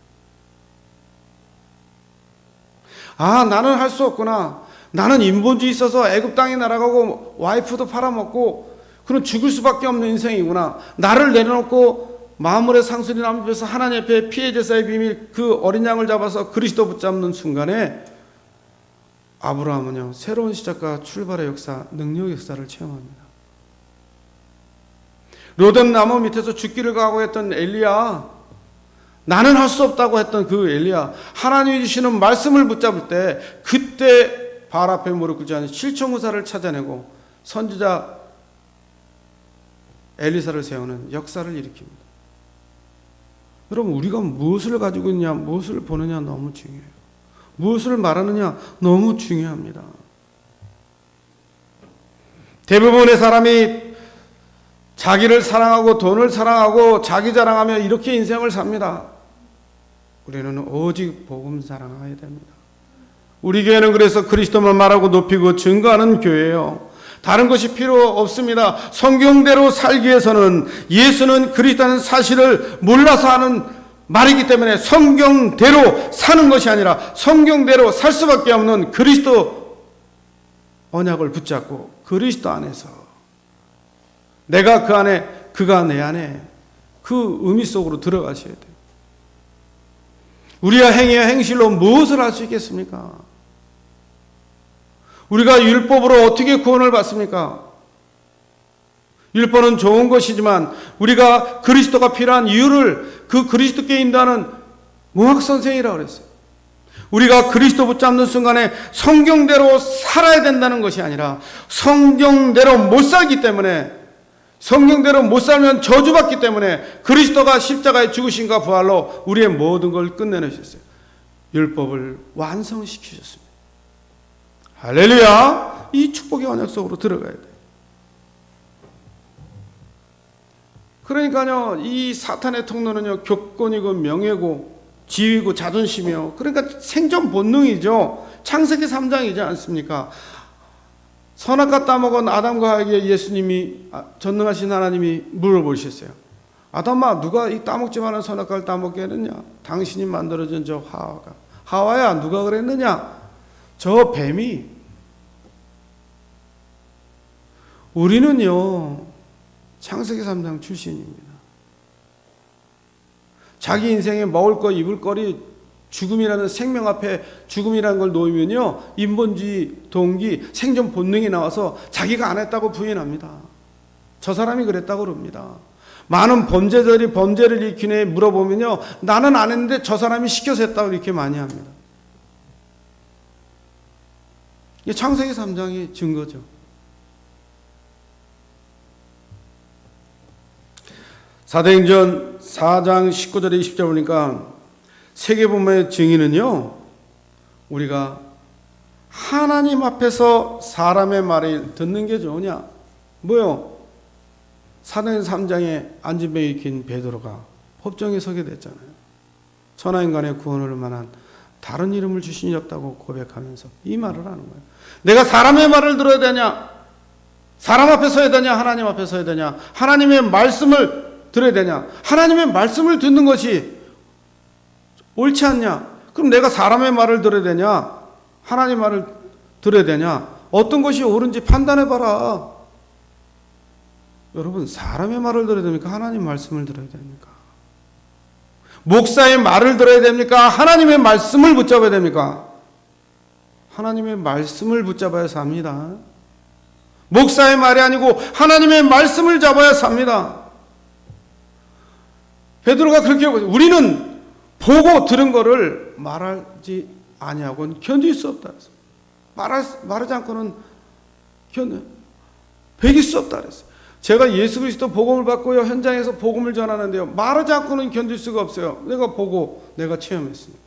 아, 나는 할 수 없구나. 나는 인본주의 있어서 애굽 땅에 날아가고 와이프도 팔아먹고 그런 죽을 수밖에 없는 인생이구나. 나를 내려놓고 마물의 상수리 나무 앞에서 하나님 앞에 피해 제사의 비밀, 그 어린 양을 잡아서 그리스도 붙잡는 순간에 아브라함은요, 새로운 시작과 출발의 역사, 능력 역사를 체험합니다. 로뎀 나무 밑에서 죽기를 각오했던 엘리야, 나는 할 수 없다고 했던 그 엘리야, 하나님이 주시는 말씀을 붙잡을 때 그때 발 앞에 무릎 꿇지 않은 실천무사를 찾아내고 선지자 엘리사를 세우는 역사를 일으킵니다. 여러분, 우리가 무엇을 가지고 있냐, 무엇을 보느냐 너무 중요해요. 무엇을 말하느냐 너무 중요합니다. 대부분의 사람이 자기를 사랑하고 돈을 사랑하고 자기 자랑하며 이렇게 인생을 삽니다. 우리는 오직 복음 사랑해야 됩니다. 우리 교회는 그래서 그리스도만 말하고 높이고 증거하는 교회예요. 다른 것이 필요 없습니다. 성경대로 살기 위해서는 예수는 그리스도라는 사실을 몰라서 하는 말이기 때문에 성경대로 사는 것이 아니라 성경대로 살 수밖에 없는 그리스도 언약을 붙잡고 그리스도 안에서 내가 그 안에, 그가 내 안에, 그 의미 속으로 들어가셔야 돼요. 우리가 행위와 행실로 무엇을 할 수 있겠습니까? 우리가 율법으로 어떻게 구원을 받습니까? 율법은 좋은 것이지만 우리가 그리스도가 필요한 이유를 그 그리스도께 인도하는 무학선생이라고 그랬어요. 우리가 그리스도 붙잡는 순간에 성경대로 살아야 된다는 것이 아니라 성경대로 못 살기 때문에, 성경대로 못 살면 저주받기 때문에 그리스도가 십자가의 죽으심과 부활로 우리의 모든 걸 끝내놓으셨어요. 율법을 완성시키셨습니다. 할렐루야! 이 축복의 언약 속으로 들어가야 돼요. 그러니까요, 이 사탄의 통로는요, 교권이고 명예고 지위고 자존심이요. 그러니까 생존 본능이죠. 창세기 3장이지 않습니까? 선악과 따먹은 아담과 하와에게 예수님이, 전능하신 하나님이 물어보셨어요. 아담아, 누가 이 따먹지 말은 선악과를 따먹게 했느냐? 당신이 만들어준 저 하와가. 하와야, 누가 그랬느냐? 저 뱀이. 우리는요, 창세기 3장 출신입니다. 자기 인생에 먹을 거, 입을 거리, 죽음이라는 생명 앞에 죽음이라는 걸 놓으면요, 인본주의 동기, 생존 본능이 나와서 자기가 안 했다고 부인합니다. 저 사람이 그랬다고 그럽니다. 많은 범죄자들이 범죄를 일으키네 물어보면요, 나는 안 했는데 저 사람이 시켜서 했다고 이렇게 많이 합니다. 이게 창세기 3장의 증거죠. 사도행전 4장 19절에 20절 보니까 세계복음의 증인은요, 우리가 하나님 앞에서 사람의 말을 듣는 게 좋으냐? 뭐요? 사도행전 3장에 안진뱅이 긴 베드로가 법정에 서게 됐잖아요. 천하인간의 구원을 만한 다른 이름을 주신 이 없다고 고백하면서 이 말을 하는 거예요. 내가 사람의 말을 들어야 되냐? 사람 앞에 서야 되냐? 하나님 앞에 서야 되냐? 하나님의 말씀을 들어야 되냐? 하나님의 말씀을 듣는 것이 옳지 않냐? 그럼 내가 사람의 말을 들어야 되냐? 하나님 말을 들어야 되냐? 어떤 것이 옳은지 판단해봐라. 여러분, 사람의 말을 들어야 됩니까? 하나님 말씀을 들어야 됩니까? 목사의 말을 들어야 됩니까? 하나님의 말씀을 붙잡아야 됩니까? 하나님의 말씀을 붙잡아야 삽니다. 목사의 말이 아니고 하나님의 말씀을 잡아야 삽니다. 베드로가 그렇게, 우리는 보고 들은 거를 말하지 아니하고는 견딜 수 없다. 말하지 않고는 배길 수 없다 그랬어요. 제가 예수 그리스도 복음을 받고요, 현장에서 복음을 전하는데요, 말하지 않고는 견딜 수가 없어요. 내가 보고 내가 체험했습니다.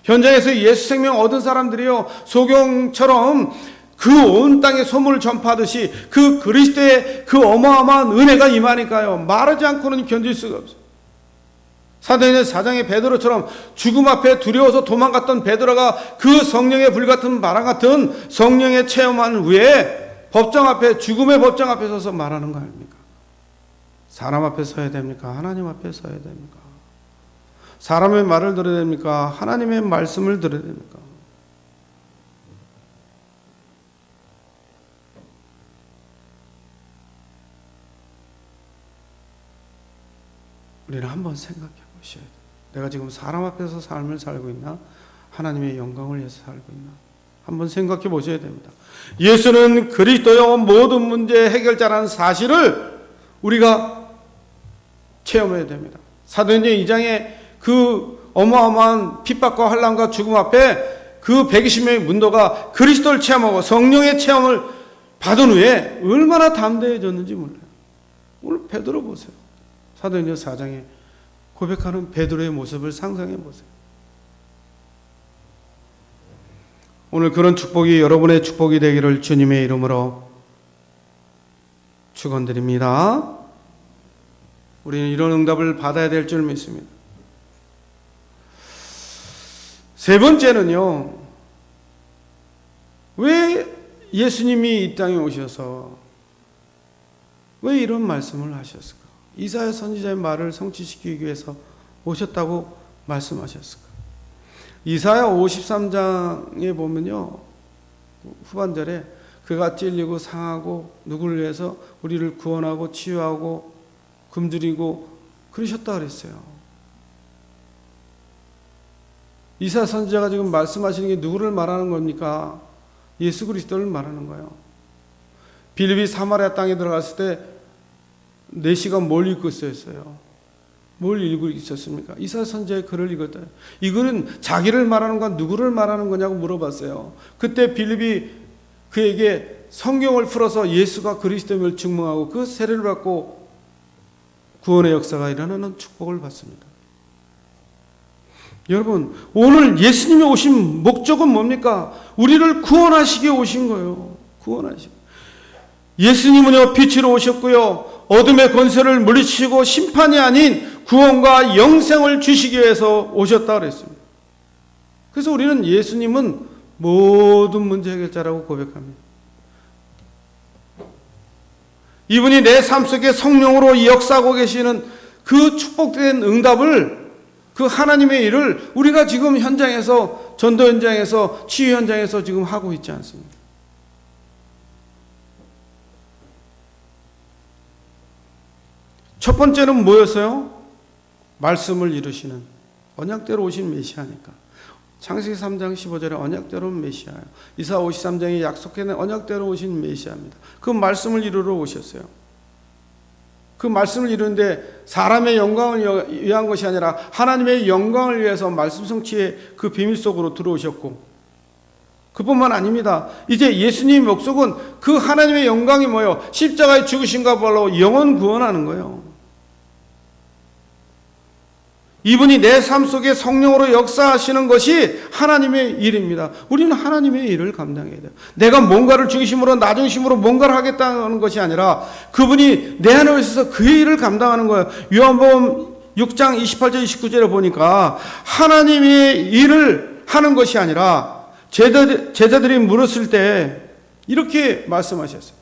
현장에서 예수 생명 얻은 사람들이요, 소경처럼 그 온 땅에 소문을 전파하듯이 그 그리스도의 그 어마어마한 은혜가 임하니까요, 말하지 않고는 견딜 수가 없어요. 사도행전 4장의 베드로처럼 죽음 앞에 두려워서 도망갔던 베드로가 그 성령의 불같은 바람 같은 성령의 체험한 후에 법정 앞에, 죽음의 법정 앞에 서서 말하는 거 아닙니까? 사람 앞에 서야 됩니까? 하나님 앞에 서야 됩니까? 사람의 말을 들어야 됩니까? 하나님의 말씀을 들어야 됩니까? 우리는 한번 생각해 보셔야 돼요. 내가 지금 사람 앞에서 삶을 살고 있나? 하나님의 영광을 위해서 살고 있나? 한번 생각해 보셔야 됩니다. 예수는 그리스도요 모든 문제 해결자라는 사실을 우리가 체험해야 됩니다. 사도행전 2장에 그 어마어마한 핍박과 환난과 죽음 앞에 그 120명의 문도가 그리스도를 체험하고 성령의 체험을 받은 후에 얼마나 담대해졌는지 몰라요. 오늘 베드로 보세요. 사도행전 4장에 고백하는 베드로의 모습을 상상해 보세요. 오늘 그런 축복이 여러분의 축복이 되기를 주님의 이름으로 축원드립니다. 우리는 이런 응답을 받아야 될 줄 믿습니다. 세 번째는요, 왜 예수님이 이 땅에 오셔서 왜 이런 말씀을 하셨을까? 이사야 선지자의 말을 성취시키기 위해서 오셨다고 말씀하셨을까? 이사야 53장에 보면요, 후반절에 그가 찔리고 상하고 누구를 위해서 우리를 구원하고 치유하고 굶주리고 그러셨다 그랬어요. 이사야 선지자가 지금 말씀하시는 게 누구를 말하는 겁니까? 예수 그리스도를 말하는 거예요. 빌립이 사마리아 땅에 들어갔을 때 4시간 뭘 읽고 있었어요? 뭘 읽고 있었습니까? 이사야 선지자의 글을 읽었다. 이거는 자기를 말하는 건 누구를 말하는 거냐고 물어봤어요. 그때 빌립이 그에게 성경을 풀어서 예수가 그리스도임을 증명하고 그 세례를 받고 구원의 역사가 일어나는 축복을 받습니다. 여러분, 오늘 예수님이 오신 목적은 뭡니까? 우리를 구원하시기에 오신 거예요. 구원하시기. 예수님은요, 빛으로 오셨고요, 어둠의 권세를 물리치고 심판이 아닌 구원과 영생을 주시기 위해서 오셨다 그랬습니다. 그래서 우리는 예수님은 모든 문제 해결자라고 고백합니다. 이분이 내 삶 속에 성령으로 역사하고 계시는 그 축복된 응답을, 그 하나님의 일을 우리가 지금 현장에서, 전도 현장에서, 치유 현장에서 지금 하고 있지 않습니까? 첫 번째는 뭐였어요? 말씀을 이루시는, 언약대로 오신 메시아니까. 창세기 3장 15절에 언약대로 온 메시아예요. 이사 53장에 약속해낸 언약대로 오신 메시아입니다. 그 말씀을 이루러 오셨어요. 그 말씀을 이루는데 사람의 영광을 위한 것이 아니라 하나님의 영광을 위해서 말씀 성취의 그 비밀 속으로 들어오셨고, 그뿐만 아닙니다. 이제 예수님의 목적은 그 하나님의 영광이 뭐예요? 십자가의 죽으신가 발로 영혼 구원하는 거예요. 이분이 내 삶 속에 성령으로 역사하시는 것이 하나님의 일입니다. 우리는 하나님의 일을 감당해야 돼요. 내가 뭔가를 중심으로, 나 중심으로 뭔가를 하겠다는 것이 아니라 그분이 내 안에 오셔서 그의 일을 감당하는 거예요. 요한복음 6장 28절 29절에 보니까 하나님의 일을 하는 것이 아니라 제자들이 물었을 때 이렇게 말씀하셨어요.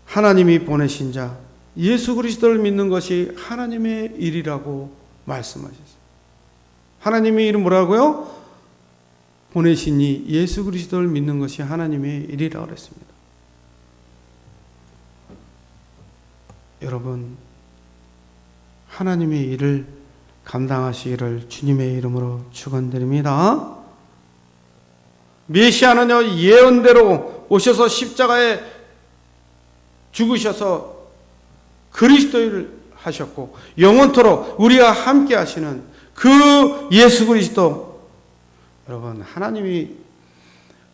하나님이 보내신 자 예수 그리스도를 믿는 것이 하나님의 일이라고 말씀하셨어요. 하나님의 일은 뭐라고요? 보내신 이 예수 그리스도를 믿는 것이 하나님의 일이라고 그랬습니다. 여러분, 하나님의 일을 감당하시기를 주님의 이름으로 축원드립니다. 메시아는요, 예언대로 오셔서 십자가에 죽으셔서 그리스도를 하셨고 영원토록 우리와 함께 하시는 그 예수 그리스도, 여러분, 하나님이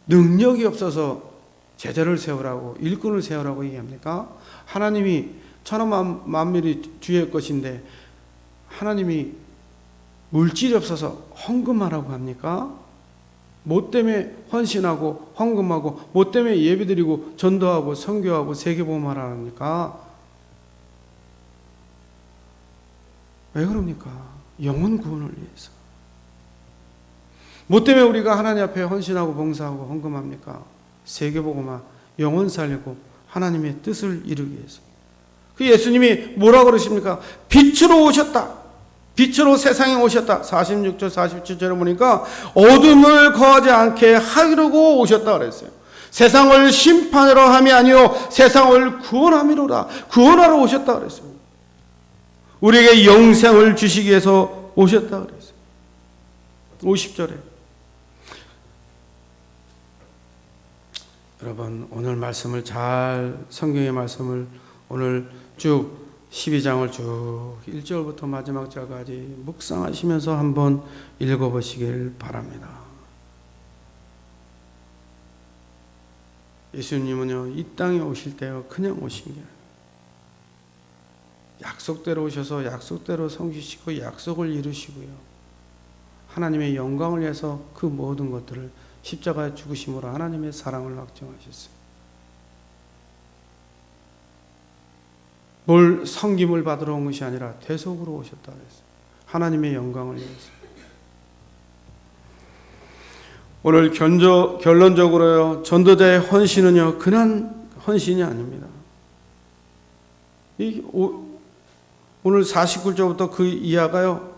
능력이 없어서 제자를 세우라고, 일꾼을 세우라고 얘기합니까? 하나님이 천하 만민이 주의 것인데 하나님이 물질이 없어서 헌금하라고 합니까? 뭐 때문에 헌신하고 헌금하고, 뭐 때문에 예배드리고 전도하고 선교하고 세계복음하라 합니까? 왜 그럽니까? 영혼 구원을 위해서. 뭐 때문에 우리가 하나님 앞에 헌신하고 봉사하고 헌금합니까? 세계복음화, 영혼 살리고 하나님의 뜻을 이루기 위해서. 그 예수님이 뭐라고 그러십니까? 빛으로 오셨다. 빛으로 세상에 오셨다. 46절 47절에 보니까 어둠을 거하지 않게 하려고 오셨다 그랬어요. 세상을 심판하러 함이 아니요 세상을 구원함이로라. 구원하러 오셨다 그랬어요. 우리에게 영생을 주시기 위해서 오셨다 그랬어요. 50절에. 여러분, 오늘 말씀을 성경의 말씀을 오늘 쭉 12장을 쭉 1절부터 마지막 절까지 묵상하시면서 한번 읽어보시길 바랍니다. 예수님은요, 이 땅에 오실 때요, 그냥 오신 게 아니에요. 약속대로 오셔서 약속대로 성취시키고 약속을 이루시고요. 하나님의 영광을 위해서 그 모든 것들을 십자가에 죽으심으로 하나님의 사랑을 확증하셨어요. 뭘 섬김을 받으러 온 것이 아니라 대속으로 오셨다 그랬어요. 하나님의 영광을 위해서. 오늘 결론적으로요, 전도자의 헌신은요, 그냥 헌신이 아닙니다. 오늘 49절부터 그 이하가요,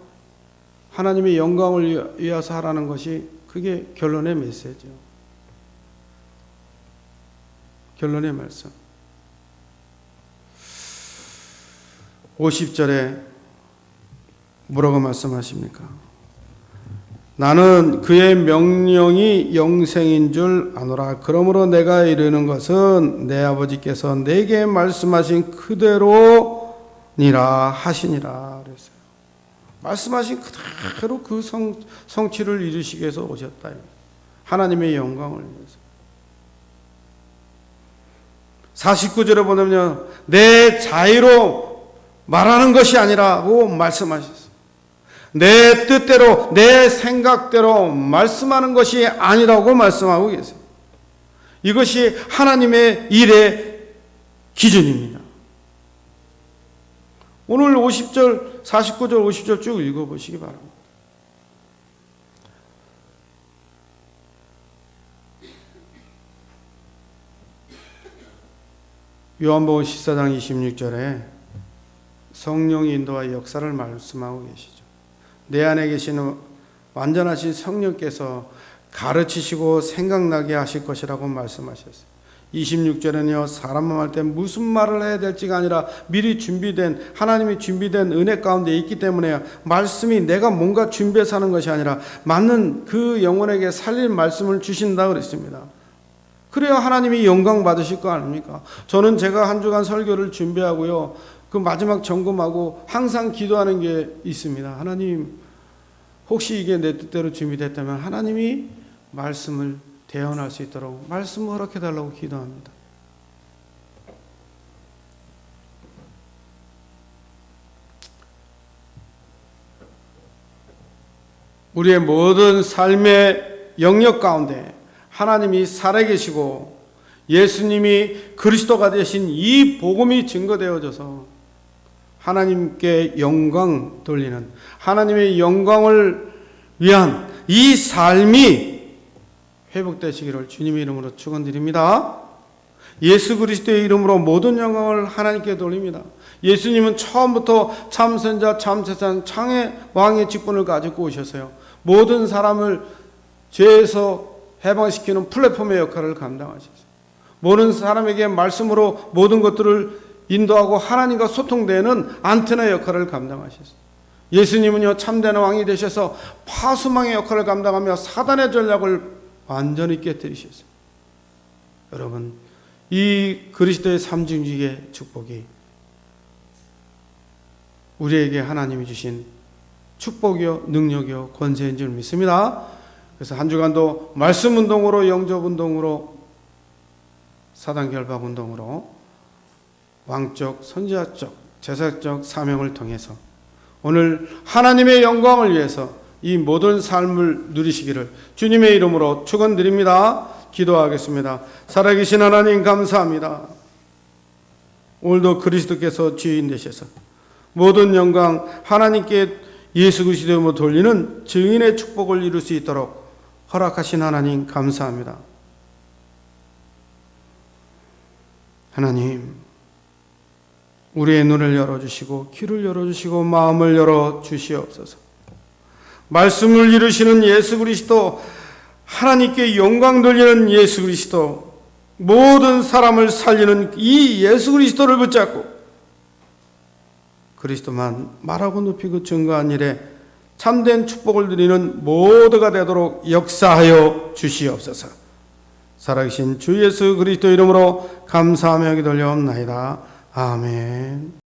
하나님의 영광을 위해서 하라는 것이 그게 결론의 메시지예요. 결론의 말씀. 50절에 뭐라고 말씀하십니까? 나는 그의 명령이 영생인 줄 아노라. 그러므로 내가 이르는 것은 내 아버지께서 내게 말씀하신 그대로니라 하시니라 그랬어요. 말씀하신 그대로 그 성취를 이루시기 위해서 오셨다. 하나님의 영광을 위해서. 49절에 보면요, 내 자유로 말하는 것이 아니라고 말씀하셨어요. 내 뜻대로, 내 생각대로 말씀하는 것이 아니라고 말씀하고 계세요. 이것이 하나님의 일의 기준입니다. 오늘 50절, 49절, 50절 쭉 읽어보시기 바랍니다. 요한복음 14장 26절에 성령의 인도와 역사를 말씀하고 계시죠. 내 안에 계시는 완전하신 성령께서 가르치시고 생각나게 하실 것이라고 말씀하셨어요. 26절에는요, 사람만 할 때 무슨 말을 해야 될지가 아니라 미리 준비된, 하나님이 준비된 은혜 가운데 있기 때문에 말씀이 내가 뭔가 준비해서 하는 것이 아니라 맞는 그 영혼에게 살릴 말씀을 주신다 그랬습니다. 그래야 하나님이 영광 받으실 거 아닙니까? 저는 제가 한 주간 설교를 준비하고요, 그 마지막 점검하고 항상 기도하는 게 있습니다. 하나님, 혹시 이게 내 뜻대로 준비됐다면 하나님이 말씀을 대언할 수 있도록 말씀을 허락해 달라고 기도합니다. 우리의 모든 삶의 영역 가운데 하나님이 살아계시고 예수님이 그리스도가 되신 이 복음이 증거되어져서 하나님께 영광 돌리는, 하나님의 영광을 위한 이 삶이 회복되시기를 주님의 이름으로 축원드립니다. 예수 그리스도의 이름으로 모든 영광을 하나님께 돌립니다. 예수님은 처음부터 참선자, 참세산, 창의 왕의 직분을 가지고 오셨어요. 모든 사람을 죄에서 해방시키는 플랫폼의 역할을 감당하셨어요. 모든 사람에게 말씀으로 모든 것들을 인도하고 하나님과 소통되는 안테나 역할을 감당하셨어요. 예수님은요, 참된 왕이 되셔서 파수망의 역할을 감당하며 사단의 전략을 완전히 깨뜨리셨어요. 여러분, 이 그리스도의 삼중직의 축복이 우리에게 하나님이 주신 축복이요 능력이요 권세인 줄 믿습니다. 그래서 한 주간도 말씀 운동으로, 영접 운동으로, 사단 결박 운동으로 왕적, 선지자적, 제사적 사명을 통해서 오늘 하나님의 영광을 위해서 이 모든 삶을 누리시기를 주님의 이름으로 축원드립니다. 기도하겠습니다. 살아계신 하나님 감사합니다. 오늘도 그리스도께서 주인 되셔서 모든 영광 하나님께 예수 그리스도로 돌리는 증인의 축복을 이룰 수 있도록 허락하신 하나님 감사합니다. 하나님, 우리의 눈을 열어주시고 귀를 열어주시고 마음을 열어주시옵소서. 말씀을 이루시는 예수 그리스도, 하나님께 영광 돌리는 예수 그리스도, 모든 사람을 살리는 이 예수 그리스도를 붙잡고 그리스도만 말하고 높이고 증거한 일에 참된 축복을 누리는 모두가 되도록 역사하여 주시옵소서. 살아계신 주 예수 그리스도 이름으로 감사하며 기도하옵나이다. 아멘.